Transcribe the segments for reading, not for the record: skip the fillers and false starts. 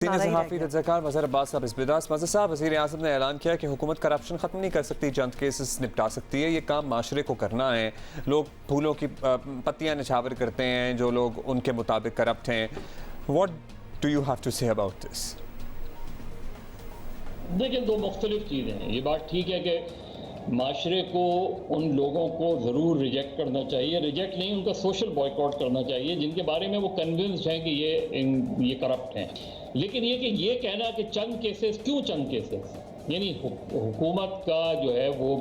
Senior صحافی رضاکار مظہر عباس صاحب اس بداس مظہر صاحب، وزیر اعظم نے اعلان کیا کہ حکومت کرپشن ختم نہیں کر سکتی، چند کیسز نپٹا سکتی ہے، یہ کام معاشرے کو کرنا ہے۔ لوگ پھولوں کی پتیاں نچھاور کرتے ہیں جو لوگ ان کے مطابق کرپٹ ہیں۔ What do you have to say about this? دیکھیں، دو مختلف چیزیں ہیں۔ یہ بات ٹھیک ہے کہ معاشرے کو ان لوگوں کو ضرور ریجیکٹ کرنا چاہیے، ریجیکٹ نہیں، ان کا سوشل بائیکاٹ کرنا چاہیے جن کے بارے میں وہ کنونسڈ ہیں کہ یہ کرپٹ ہیں۔ لیکن یہ کہ یہ کہنا کہ چند کیسز، کیوں چند کیسز؟ یعنی حکومت کا جو ہے وہ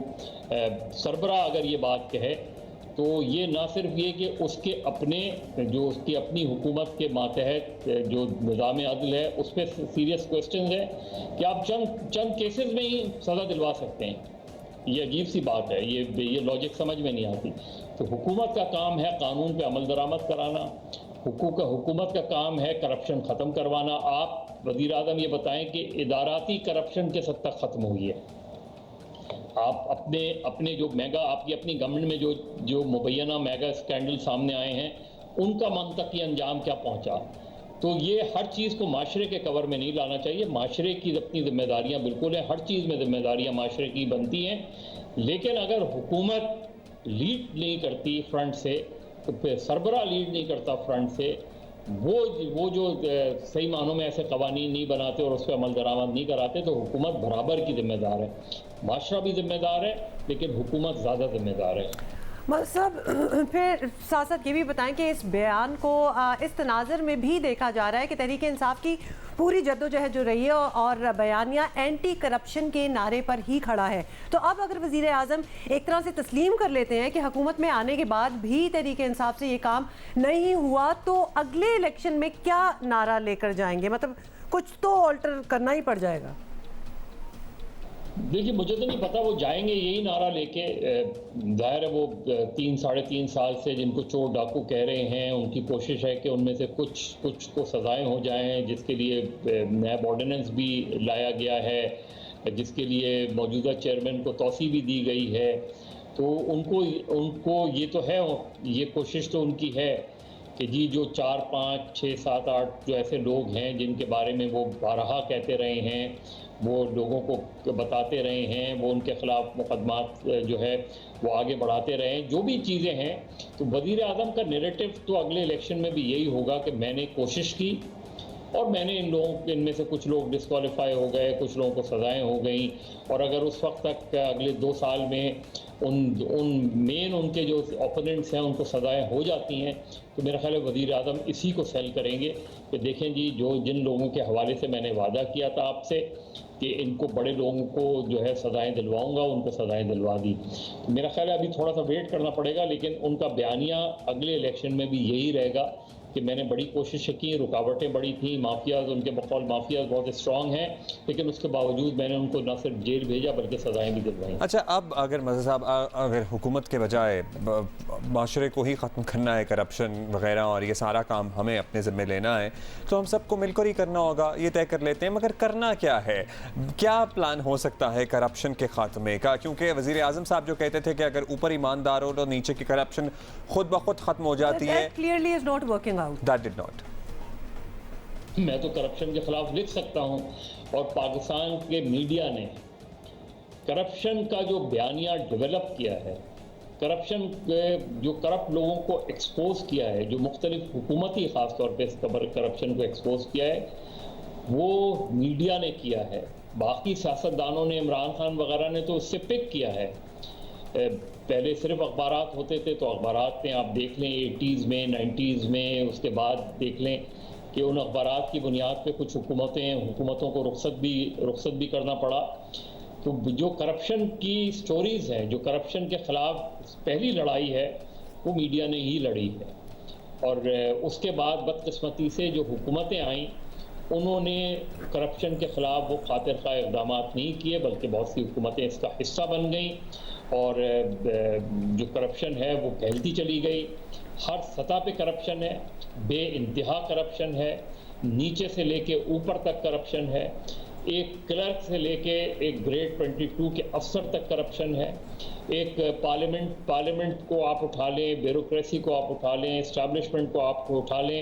سربراہ اگر یہ بات کہے تو یہ نہ صرف یہ کہ اس کے اپنے جو اس کی اپنی حکومت کے ماتحت جو نظام عدل ہے اس پہ سیریس کوسچنز ہیں کہ آپ چند کیسز میں ہی سزا دلوا سکتے ہیں۔ یہ عجیب سی بات ہے، یہ لاجک سمجھ میں نہیں آتی۔ تو حکومت کا کام ہے قانون پہ عمل درآمد کرانا، حکومت کا کام ہے کرپشن ختم کروانا۔ آپ وزیر اعظم یہ بتائیں کہ اداراتی کرپشن کس حد تک ختم ہوئی ہے؟ آپ اپنے جو میگا، آپ کی اپنی گورنمنٹ میں جو مبینہ میگا اسکینڈل سامنے آئے ہیں ان کا منطقی انجام کیا پہنچا؟ تو یہ ہر چیز کو معاشرے کے کور میں نہیں لانا چاہیے۔ معاشرے کی اپنی ذمہ داریاں بالکل ہیں، ہر چیز میں ذمہ داریاں معاشرے کی بنتی ہیں، لیکن اگر حکومت لیڈ نہیں کرتی فرنٹ سے، سربراہ لیڈ نہیں کرتا فرنٹ سے، وہ جو صحیح معنوں میں ایسے قوانین نہیں بناتے اور اس پہ عمل درآمد نہیں کراتے، تو حکومت برابر کی ذمہ دار ہے۔ معاشرہ بھی ذمہ دار ہے لیکن حکومت زیادہ ذمہ دار ہے۔ صاحب پھر ساتھ ساتھ یہ بھی بتائیں کہ اس بیان کو اس تناظر میں بھی دیکھا جا رہا ہے کہ تحریک انصاف کی پوری جدوجہد جو رہی ہے اور بیانیہ اینٹی کرپشن کے نعرے پر ہی کھڑا ہے، تو اب اگر وزیر اعظم ایک طرح سے تسلیم کر لیتے ہیں کہ حکومت میں آنے کے بعد بھی تحریک انصاف سے یہ کام نہیں ہوا، تو اگلے الیکشن میں کیا نعرہ لے کر جائیں گے؟ مطلب کچھ تو آلٹر کرنا ہی پڑ جائے گا۔ دیکھیے، مجھے تو نہیں پتا، وہ جائیں گے یہی نعرہ لے کے۔ ظاہر ہے وہ 3-3.5 سال سے جن کو چور ڈاکو کہہ رہے ہیں، ان کی کوشش ہے کہ ان میں سے کچھ کو سزائیں ہو جائیں، جس کے لیے نیب آرڈیننس بھی لایا گیا ہے، جس کے لیے موجودہ چیئرمین کو توسیع بھی دی گئی ہے۔ تو ان کو یہ تو ہے، یہ کوشش تو ان کی ہے کہ جی جو 4, 5, 6, 7, 8 جو ایسے لوگ ہیں جن کے بارے میں وہ بارہا کہتے رہے ہیں، وہ لوگوں کو بتاتے رہے ہیں، وہ ان کے خلاف مقدمات جو ہے وہ آگے بڑھاتے رہے ہیں، جو بھی چیزیں ہیں۔ تو وزیر اعظم کا نیریٹو تو اگلے الیکشن میں بھی یہی ہوگا کہ میں نے کوشش کی اور میں نے ان میں سے کچھ لوگ ڈسکوالیفائی ہو گئے، کچھ لوگوں کو سزائیں ہو گئیں، اور اگر اس وقت تک اگلے 2 سال میں ان کے جو اوپوننٹس ہیں ان کو سزائیں ہو جاتی ہیں، تو میرا خیال ہے وزیر اعظم اسی کو سیل کریں گے کہ دیکھیں جی جن لوگوں کے حوالے سے میں نے وعدہ کیا تھا آپ سے کہ ان کو بڑے لوگوں کو جو ہے سزائیں دلواؤں گا، ان کو سزائیں دلوا دی۔ تو میرا خیال ہے ابھی تھوڑا سا ویٹ کرنا پڑے گا، لیکن ان کا بیانیہ اگلے الیکشن میں بھی یہی رہے گا کہ میں نے بڑی کوششیں کی، رکاوٹیں بڑی تھیں، مافیاز، ان کے بقول مافیاز بہت اسٹرانگ ہیں، لیکن اس کے باوجود میں نے ان کو نہ صرف جیل بھیجا بلکہ سزائیں بھی دلوائیں۔ اچھا، اب اگر مظہر صاحب اگر حکومت کے بجائے معاشرے کو ہی ختم کرنا ہے کرپشن وغیرہ اور یہ سارا کام ہمیں اپنے ذمہ لینا ہے، تو ہم سب کو مل کر ہی کرنا ہوگا، یہ طے کر لیتے ہیں، مگر کرنا کیا ہے؟ کیا پلان ہو سکتا ہے کرپشن کے خاتمے کا؟ کیونکہ وزیر اعظم صاحب جو کہتے تھے کہ اگر اوپر ایماندار ہو تو نیچے کی کرپشن خود بخود ختم ہو جاتی ہے۔ clearly is not working out. That did not. میں تو کرپشن کے خلاف لکھ سکتا ہوں، اور پاکستان کے میڈیا نے کرپشن کا جو بیانیہ ڈیولپ کیا ہے، کرپشن جو کرپٹ لوگوں کو ایکسپوز کیا ہے، جو مختلف حکومتی خاص طور پہ اس کرپشن کو ایکسپوز کیا ہے، وہ میڈیا نے کیا ہے۔ باقی سیاستدانوں نے، عمران خان وغیرہ نے تو اس سے پک کیا ہے۔ پہلے صرف اخبارات ہوتے تھے، تو اخبارات میں آپ دیکھ لیں 80s میں، 90s میں، اس کے بعد دیکھ لیں کہ ان اخبارات کی بنیاد پہ کچھ حکومتوں کو رخصت بھی کرنا پڑا۔ تو جو کرپشن کی سٹوریز ہیں، جو کرپشن کے خلاف پہلی لڑائی ہے، وہ میڈیا نے ہی لڑی ہے، اور اس کے بعد بدقسمتی سے جو حکومتیں آئیں انہوں نے کرپشن کے خلاف وہ خاطر خواہ اقدامات نہیں کیے، بلکہ بہت سی حکومتیں اس کا حصہ بن گئیں، اور جو کرپشن ہے وہ پھیلتی چلی گئی۔ ہر سطح پہ کرپشن ہے، بے انتہا کرپشن ہے، نیچے سے لے کے اوپر تک کرپشن ہے، ایک کلرک سے لے کے ایک گریڈ 22 کے افسر تک کرپشن ہے، ایک پارلیمنٹ کو آپ اٹھا لیں، بیوروکریسی کو آپ اٹھا لیں، اسٹیبلشمنٹ کو آپ اٹھا لیں،